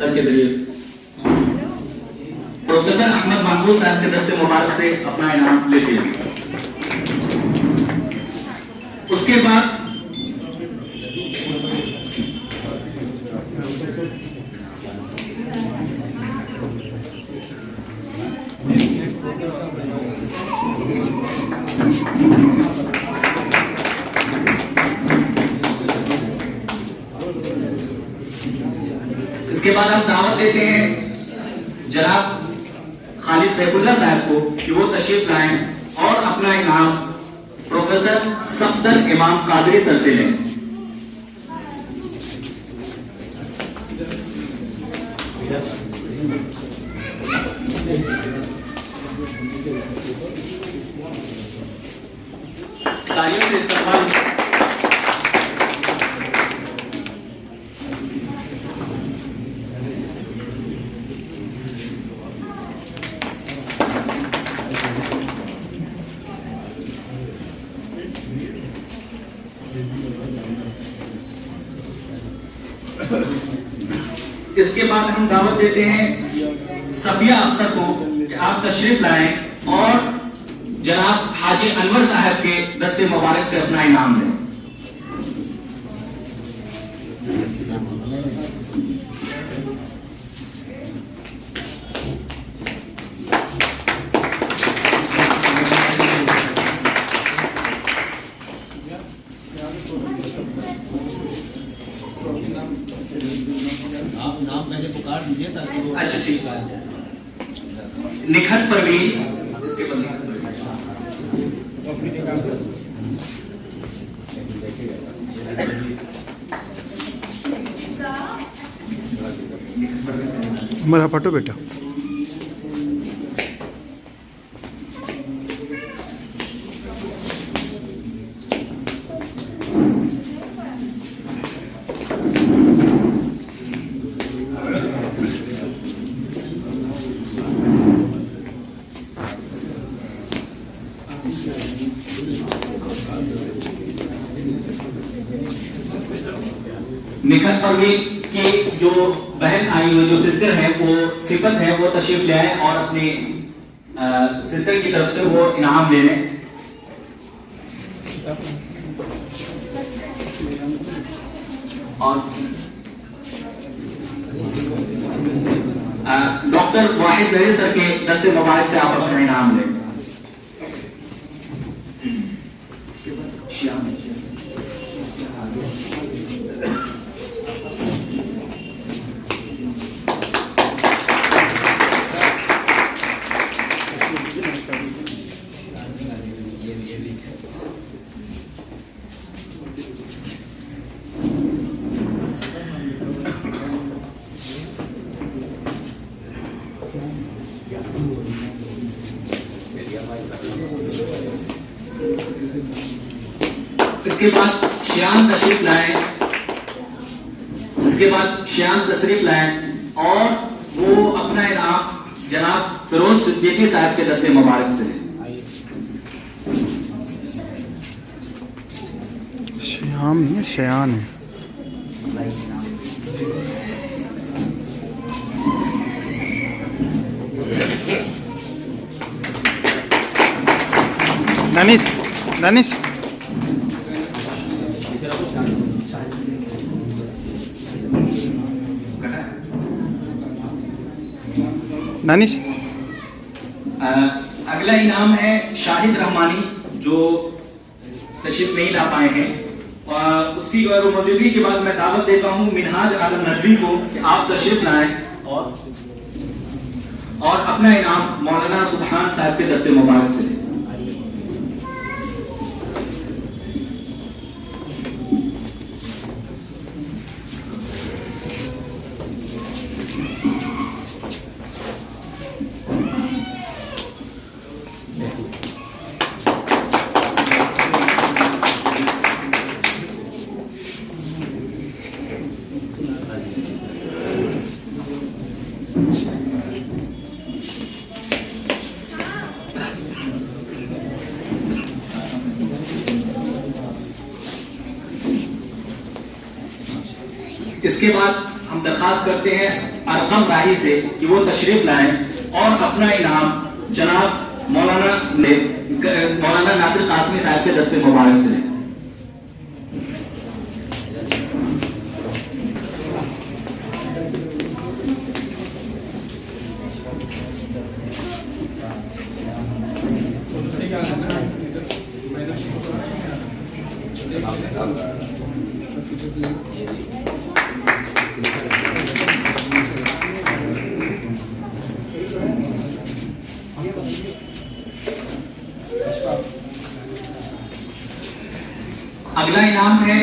Sir के जरिए professor Ahmad महबूब साहब के दस्ते मुबारक से अपना इनाम लेते हैं। उसके बाद हम दावत देते हैं जनाब खालिद सैफुल्लाह साहब को कि वो तशरीफ लाएं और अपना इनाम प्रोफेसर सफदर इमाम कादरी सर से लें। तालियों से इस्तेमाल। इसके बाद हम दावत देते हैं सफिया अख्तर को कि आप तशरीफ लाएं और जनाब हाजी अनवर साहब के दस्ते मुबारक से अपना इनाम लें। आप नाम पहले पुकार दीजिए ताकि वो अच्छा ठीक है। निखत परवीन इसके बाद हमारा फटो बेटा। निखत परवीन की जो बहन आई हुई जो सिस्टर है वो सिफत है वो तशरीफ ले आए और अपनी सिस्टर की तरफ से वो इनाम ले लें। और डॉक्टर वाहिद नरी सर के दस्ते मुबारक से आप अपना इनाम लें। इसके बाद श्याम तशरीफ लाए, और वो अपना इनाम जनाब फिरोज सिद्दीकी साहब के दस्ते मुबारक से। श्याम नहीं शयान है। दानिश दानिश दानिश। अगला इनाम है शाहिद रहमानी जो तशरीफ नहीं ला पाए हैं, और उसकी मौजूदगी के बाद मैं दावत देता हूं मिनहाज आलम नदवी को कि आप तशरीफ लाएं और अपना इनाम मौलाना सुभान साहब के दस्ते मुबारक से। इसके बाद हम हम दरखास्त करते हैं अरकम राही से कि वो तशरीफ लाएं और अपना इनाम जनाब मौलाना नादिर कासमी साहब के दस्ते मुबारक से लें। अगला इनाम है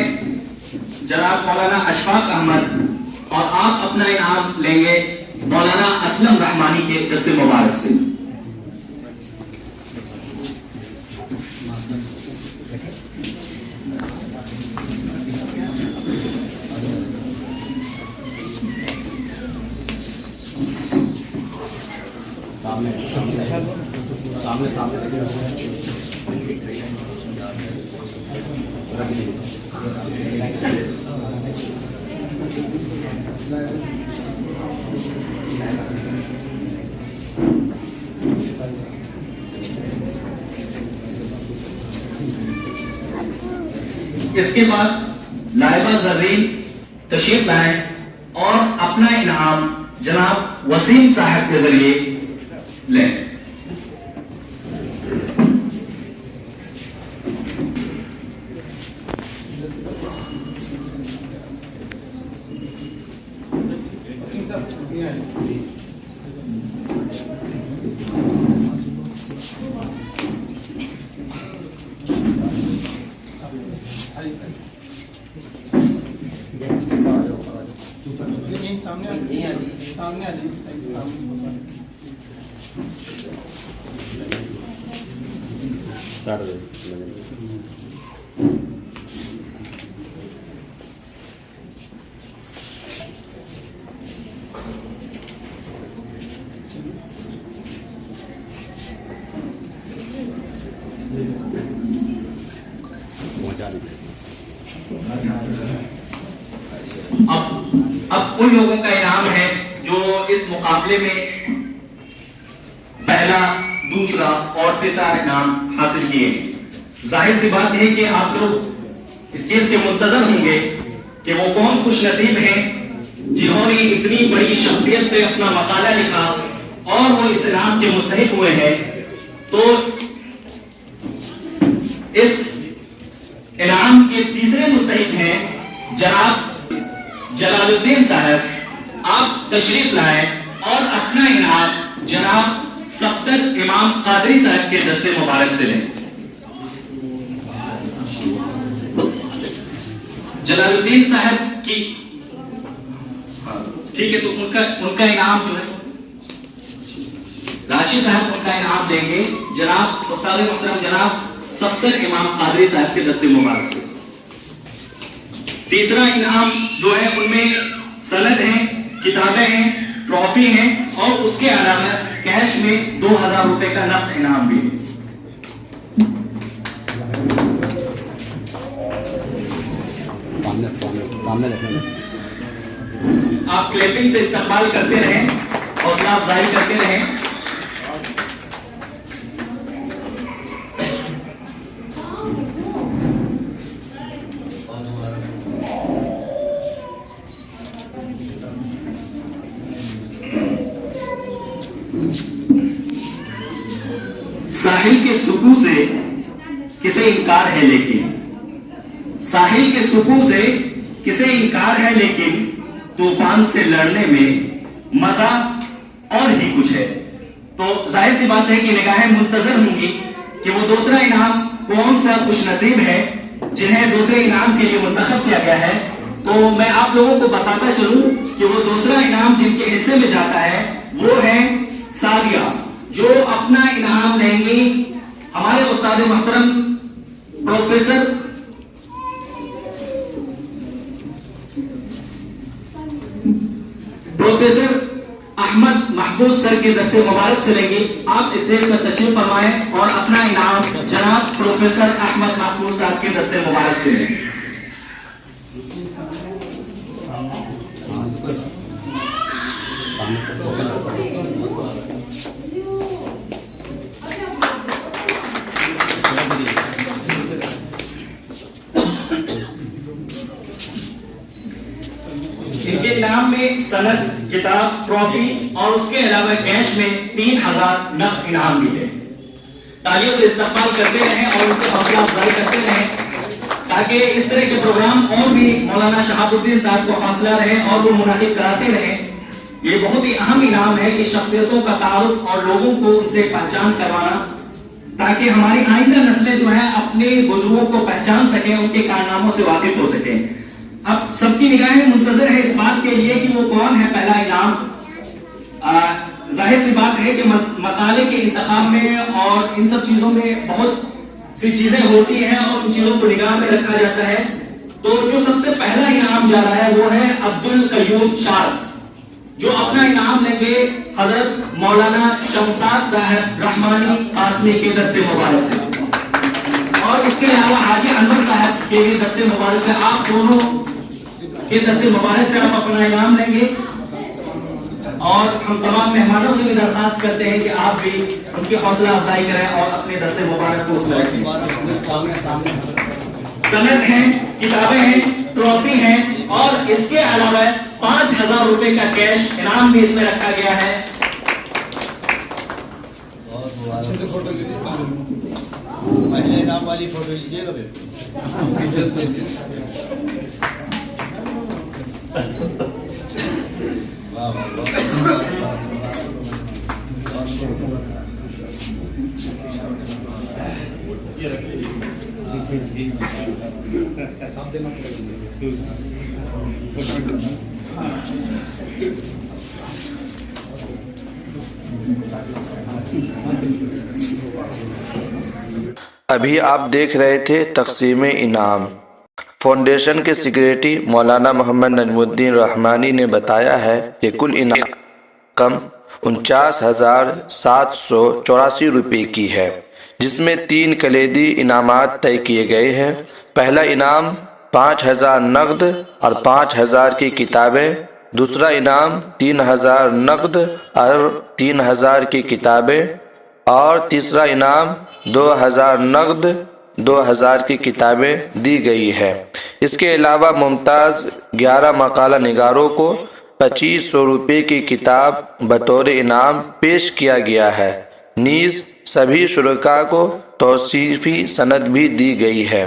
जनाब मौलाना अशफाक अहमद और आप अपना इनाम लेंगे मौलाना असलम रहमानी के दस्ते मुबारक से। इसके बाद लाइबा जरीन तशरीफ लाएं और अपना इनाम जनाब वसीम साहब के जरिए लें। सामने आ अब उन लोगों का इनाम है जो इस मुकाबले में पहला, दूसरा और तीसरा इनाम हासिल किए। जाहिर सी बात है कि आप लोग इस चीज के मुंतजर होंगे कि वो कौन खुशनसीब हैं जिन्होंने इतनी बड़ी शख्सियत पे अपना मकाला लिखा और वो इस इनाम के मुस्तहिक हुए हैं। तो इस इनाम के तीसरे मुस्तहिक हैं जनाब जलालुद्दीन साहब। आप तशरीफ लाएं और अपना इनाम जनाब सफ्दर इमाम कादरी साहब के दस्ते मुबारक से लें। जलालुद्दीन साहब की ठीक है, तो उनका इनाम जो है राशि साहब उनका इनाम देंगे जनाब उस्ताद मोहतरम जनाब सफ्दर इमाम कादरी साहब के दस्ते मुबारक से। तीसरा इनाम जो है उनमें सनद है, किताबें हैं, ट्रॉफी हैं और उसके अलावा कैश में 2000 रुपए का नकद इनाम भी है। सामने आप क्लैपिंग से इस्तेमाल करते रहें, हौसला अफजाई करते रहें। साहिल के सुकून से किसे इनकार है लेकिन, साहिल के सुकून से किसे इनकार है लेकिन तूफान से लड़ने में मजा और ही कुछ है। तो जाहिर सी बात है कि निगाहें मुंतजर होंगी कि वो दूसरा इनाम कौन सा खुशनसीब है जिन्हें दूसरे इनाम के लिए मुंतखब किया गया है। तो मैं आप लोगों को बताता चलूं कि वो दूसरा इनाम जिनके हिस्से में जाता है वो है सादिया, जो अपना इनाम लेंगी हमारे उस्ताद मोहतरम प्रोफेसर अहमद महफूज सर के दस्ते मुबारक से लेंगे। आप इस स्टेज पर तशरीफ फरमाएं और अपना इनाम जनाब प्रोफेसर अहमद महफूज साहब के दस्ते मुबारक से लें। इनके इनाम में सनद, किताब, ट्रॉफी और उसके अलावा कैश में 3000 नकद इनाम मिले। तालियों से इस्तकबाल करते रहें और उनकी हौसला अफजाई करते रहें ताकि इस तरह के प्रोग्राम और भी मौलाना शहाबुद्दीन साहब को हौसला रहे और वो मुनाकिब कराते रहें। ये बहुत ही अहम इनाम है कि शख्सियतों का तारुफ और लोगों को उनसे पहचान करवाना, ताकि हमारी आइंदा नस्लें जो है अपने बुजुर्गों को पहचान सकें, उनके कारनामों से वाकिफ हो सकें। अब सबकी निगाहें मुंतज़िर है इस बात के लिए कि वो कौन है पहला इनाम। जाहिर सी बात है कि मकाले के इंतखाब में और इन सब चीजों में बहुत सी चीजें होती हैं और उन चीजों को निगाह में रखा जाता है। तो जो सबसे पहला इनाम जा रहा है वो है अब्दुल कयूम शाह, जो अपना इनाम लेंगे हजरत मौलाना शमसाद साहब रहमानी कासमी के दस्ते मुबारक से, और उसके अलावा हाजी अनवर साहब के भी दस्ते मुबारक से, आप दोनों के दस्ते मुबारक से आप अपना इनाम लेंगे। और हम तमाम मेहमानों से भी दरखास्त करते हैं कि आप भी उनकी हौसला अफजाई करें और अपने दस्ते मुबारक को उसमें रखें। सनद हैं, किताबें हैं, ट्रॉफी हैं और इसके अलावा 5000 रुपए का कैश इनाम भी इसमें रखा गया है। पहले इनाम वाली फोटो लीजिएगा अभी आप देख रहे थे तकसीम इनाम। फाउंडेशन के सेक्रेटरी मौलाना मोहम्मद नजमुद्दीन रहमानी ने बताया है कि कुल इनाम कम 49,784 रुपये की है, जिसमें 3 कलीदी इनामात तय किए गए हैं। पहला इनाम 5,000 नकद और 5,000 की किताबें, दूसरा इनाम 3,000 नकद और 3,000 की किताबें और तीसरा इनाम 2,000 नकद 2,000 की किताबें दी गई है। इसके अलावा मुमताज़ 11 मकाला निगारों को 2500 रुपये की किताब बतौर इनाम पेश किया गया है। नीज़ सभी शुरका को तौसीफ़ी सनद भी दी गई है।